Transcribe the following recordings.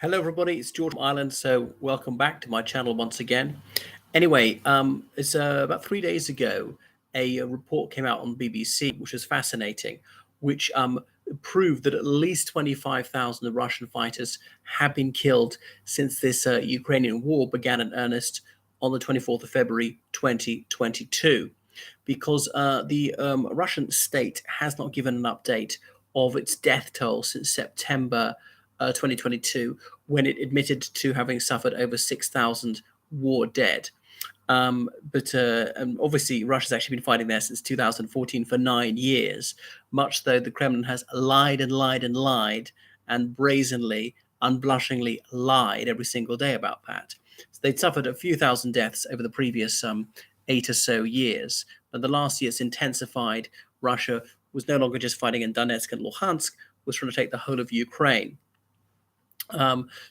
Hello, everybody. It's George from Ireland. So, welcome back to my channel once again. Anyway, it's about 3 days ago, a report came out on the BBC, which was fascinating, which proved that at least 25,000 Russian fighters have been killed since this Ukrainian war began in earnest on the 24th of February 2022, because the Russian state has not given an update of its death toll since September 2022, when it admitted to having suffered over 6,000 war dead. But obviously, Russia's actually been fighting there since 2014 for 9 years, much though the Kremlin has lied and lied and lied and brazenly, unblushingly lied every single day about that. So they'd suffered a few thousand deaths over the previous 8 or so years, but the last year it's intensified. Russia was no longer just fighting in Donetsk and Luhansk, was trying to take the whole of Ukraine.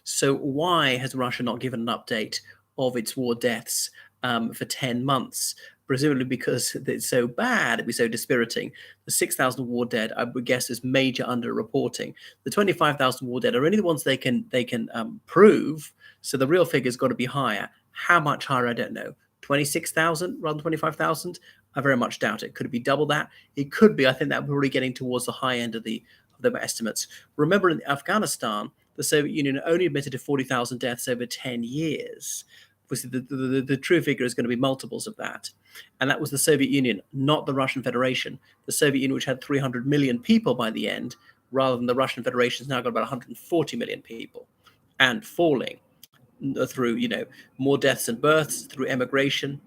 So why has Russia not given an update of its war deaths for 10 months? Presumably because it's so bad, it'd be so dispiriting. The 6,000 war dead, I would guess, is major underreporting. The 25,000 war dead are only the ones they can prove. So the real figure's got to be higher. How much higher? I don't know. 26,000 rather than 25,000? I very much doubt it. Could it be double that? It could be. I think that we're already getting towards the high end of the estimates. Remember, in Afghanistan, the Soviet Union only admitted to 40,000 deaths over 10 years. Obviously, the true figure is going to be multiples of that. And that was the Soviet Union, not the Russian Federation. The Soviet Union, which had 300 million people by the end, rather than the Russian Federation, has now got about 140 million people and falling through, more deaths and births, through emigration.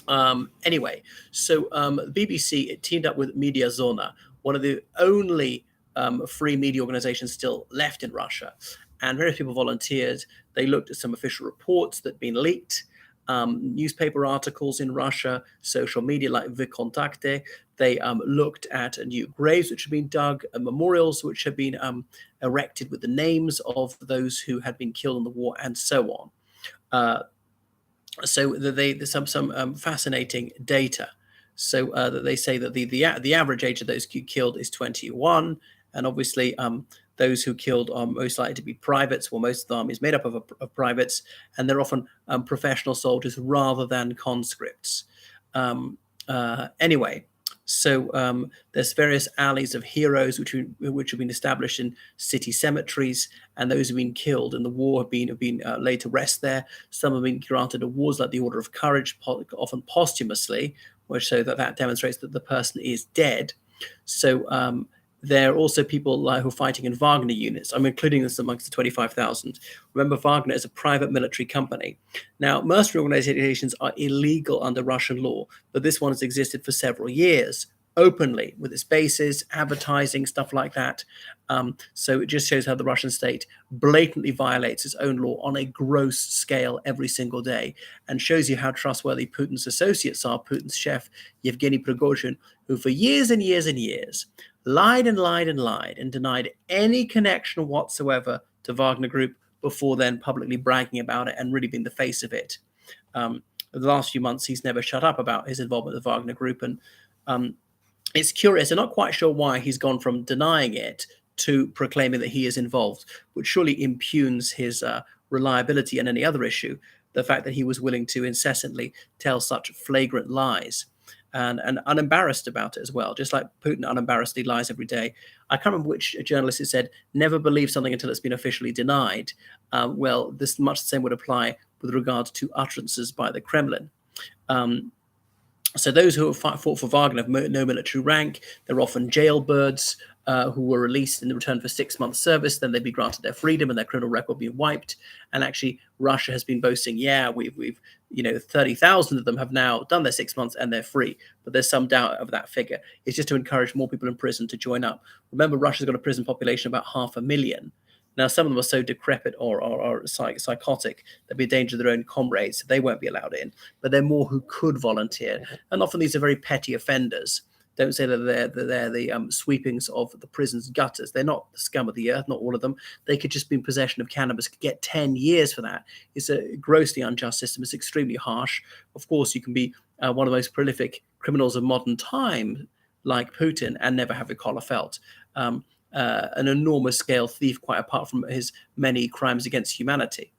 Anyway, so BBC, it teamed up with Media Zona, one of the only free media organizations still left in Russia. And various people volunteered. They looked at some official reports that had been leaked, newspaper articles in Russia, social media like VKontakte. They looked at new graves which had been dug, memorials which had been erected with the names of those who had been killed in the war, and so on. So there's some fascinating data. So that they say that the average age of those killed is 21, and obviously those who killed are most likely to be privates. Well, most of the army is made up of privates, and they're often professional soldiers rather than conscripts. Anyway, so there's various alleys of heroes which have been established in city cemeteries, and those who've been killed in the war have been laid to rest there. Some have been granted awards like the Order of Courage, often posthumously, which so that demonstrates that the person is dead. So there are also people who are fighting in Wagner units. I'm including this amongst the 25,000. Remember, Wagner is a private military company. Now, mercenary organizations are illegal under Russian law, but this one has existed for several years, openly, with its bases, advertising, stuff like that. So it just shows how the Russian state blatantly violates its own law on a gross scale every single day, and shows you how trustworthy Putin's associates are. Putin's chef, Yevgeny Prigozhin, who for years and years and years lied and lied and lied and denied any connection whatsoever to Wagner Group before then publicly bragging about it and really being the face of it. The last few months, he's never shut up about his involvement with the Wagner Group. And it's curious. I'm not quite sure why he's gone from denying it to proclaiming that he is involved, which surely impugns his reliability in any other issue. The fact that he was willing to incessantly tell such flagrant lies. And unembarrassed about it as well, just like Putin unembarrassedly lies every day. I can't remember which journalist it said, never believe something until it's been officially denied. Well, this much the same would apply with regard to utterances by the Kremlin. So those who have fought for Wagner have no military rank. They're often jailbirds who were released in return for 6 months service. Then they'd be granted their freedom and their criminal record be wiped. And actually, Russia has been boasting, yeah, we've 30,000 of them have now done their 6 months and they're free. But there's some doubt of that figure. It's just to encourage more people in prison to join up. Remember, Russia's got a prison population of about 500,000. Now, some of them are so decrepit or psychotic they'll be a danger to their own comrades, so they won't be allowed in. But there are more who could volunteer. And often these are very petty offenders. Don't say that they're the sweepings of the prison's gutters. They're not the scum of the earth, not all of them. They could just be in possession of cannabis, could get 10 years for that. It's a grossly unjust system. It's extremely harsh. Of course, you can be one of the most prolific criminals of modern time, like Putin, and never have a collar felt. an enormous scale thief, quite apart from his many crimes against humanity.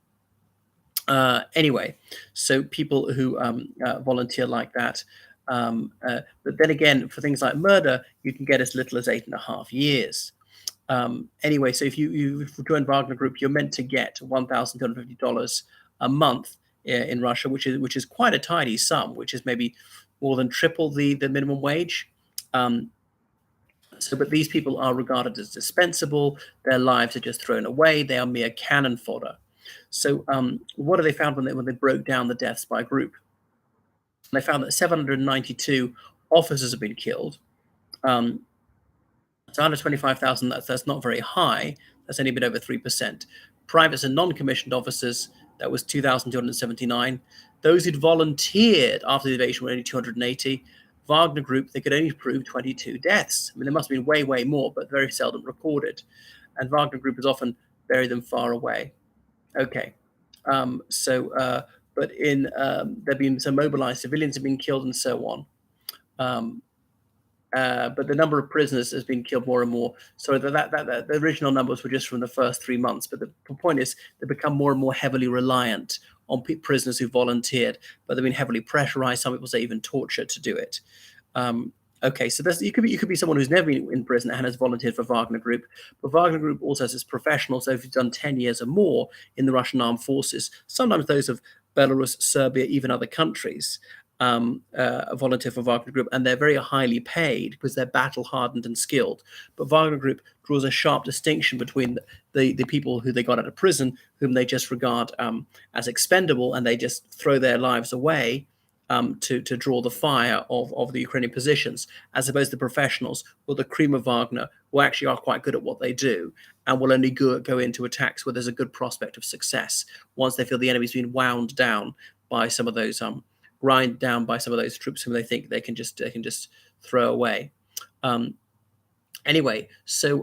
Anyway, so people who volunteer like that. But then again, for things like murder, you can get as little as 8.5 years. Anyway, so if you join Wagner Group, you're meant to get $1,250 a month in Russia, which is quite a tidy sum, which is maybe more than triple the minimum wage. Um, but these people are regarded as dispensable. Their lives are just thrown away. They are mere cannon fodder. So, what have they found when they broke down the deaths by group? They found that 792 officers have been killed. Um, so, 125,000. That's not very high. That's only a bit over 3%. Privates and non-commissioned officers. That was 2,279. Those who'd volunteered after the invasion were only 280. Wagner Group, they could only prove 22 deaths. I mean, there must have been way, way more, but very seldom recorded. And Wagner Group has often buried them far away. Okay. But there've been some mobilized civilians have been killed and so on. Um, but the number of prisoners has been killed more and more. So the original numbers were just from the first 3 months. But the point is, they become more and more heavily reliant on prisoners who volunteered, but they've been heavily pressurized. Some people say even tortured to do it. Okay, so you could be someone who's never been in prison and has volunteered for Wagner Group, but Wagner Group also has its professionals. So if you've done 10 years or more in the Russian armed forces, sometimes those of Belarus, Serbia, even other countries, volunteer for Wagner Group, and they're very highly paid because they're battle hardened and skilled. But Wagner Group draws a sharp distinction between the people who they got out of prison, whom they just regard as expendable, and they just throw their lives away to draw the fire of the Ukrainian positions, as opposed to professionals or the cream of Wagner, who actually are quite good at what they do and will only go into attacks where there's a good prospect of success once they feel the enemy's been wound down by some of those grind down by some of those troops whom they think they can just throw away. Anyway, so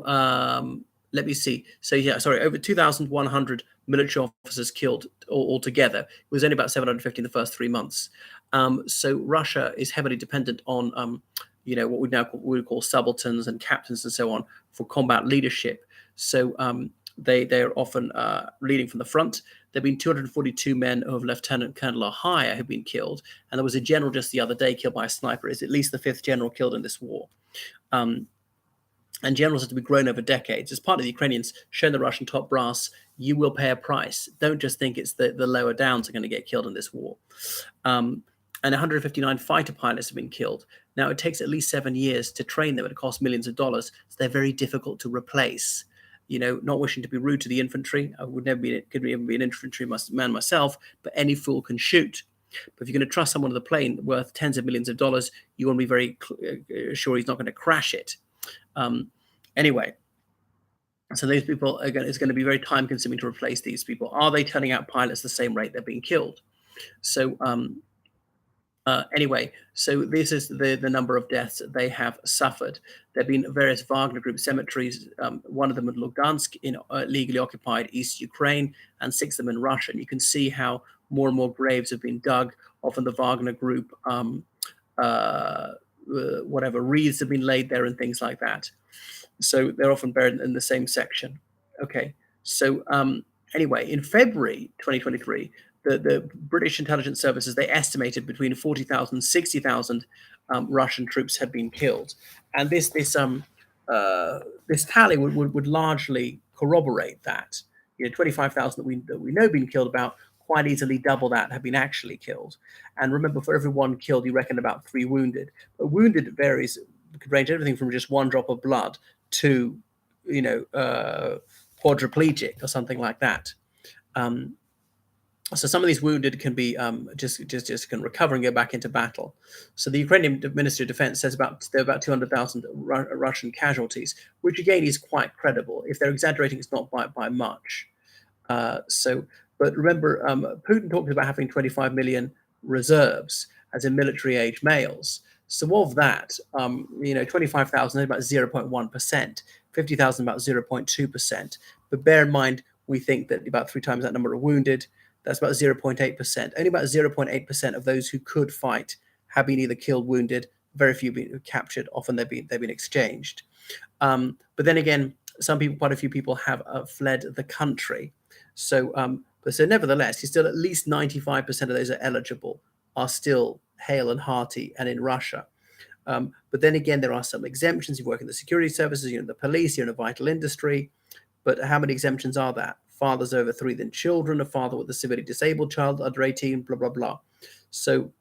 let me see. So yeah, sorry, over 2,100 military officers killed altogether. It was only about 750 in the first 3 months. So Russia is heavily dependent on what we would call subalterns and captains and so on for combat leadership. So they're often leading from the front. There have been 242 men of lieutenant colonel or higher who've been killed, and there was a general just the other day killed by a sniper. It's at least the fifth general killed in this war. And generals have to be grown over decades. As part of the Ukrainians showing the Russian top brass, you will pay a price. Don't just think it's the lower downs are going to get killed in this war. And 159 fighter pilots have been killed. Now, it takes at least 7 years to train them. It costs millions of dollars. So they're very difficult to replace. Not wishing to be rude to the infantry, I would never could even be an infantry man myself, but any fool can shoot. But if you're going to trust someone with a plane worth tens of millions of dollars, you want to be very sure he's not going to crash it. Anyway, so those people, again, it's going to be very time consuming to replace these people. Are they turning out pilots the same rate they're being killed? So anyway, so this is the number of deaths that they have suffered. There have been various Wagner Group cemeteries, one of them in Lugansk in legally occupied East Ukraine, and 6 of them in Russia. And you can see how more and more graves have been dug. Often the Wagner Group, whatever, wreaths have been laid there and things like that. So they're often buried in the same section. Okay, so anyway, in February 2023, the British intelligence services, they estimated between 40,000 and 60,000 Russian troops had been killed, and this tally would largely corroborate that. 25,000 that we know been killed, about quite easily double that have been actually killed. And remember, for every one killed, you reckon about 3 wounded. But wounded varies, could range everything from just 1 drop of blood to quadriplegic or something like that. So some of these wounded can be just can recover and go back into battle. So the Ukrainian Ministry of Defense says there are about 200,000 Russian casualties, which again is quite credible. If they're exaggerating, it's not by much. But remember, Putin talked about having 25 million reserves, as in military-age males. So of that, 25,000 is about 0.1%, 50,000 about 0.2%. But bear in mind, we think that about 3 times that number are wounded. That's about 0.8%. Only about 0.8% of those who could fight have been either killed, wounded. Very few been captured. Often they've been exchanged. But then again, some people, quite a few people have fled the country. So, but so nevertheless, he's still at least 95% of those are eligible are still hale and hearty and in Russia. But then again, there are some exemptions. You work in the security services, you're in the police, you're in a vital industry. But how many exemptions are there? Fathers over 3 than children, a father with a severely disabled child under 18, blah, blah, blah. So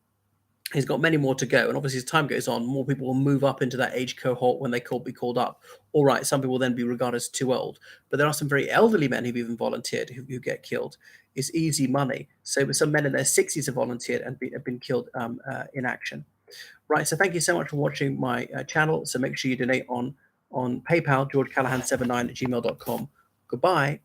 he's got many more to go. And obviously, as time goes on, more people will move up into that age cohort when they be called up. All right, some people will then be regarded as too old. But there are some very elderly men who've even volunteered who get killed. It's easy money. So some men in their 60s have volunteered and have been killed in action. Right, so thank you so much for watching my channel. So make sure you donate on PayPal, georgecallahan79 at gmail.com. Goodbye.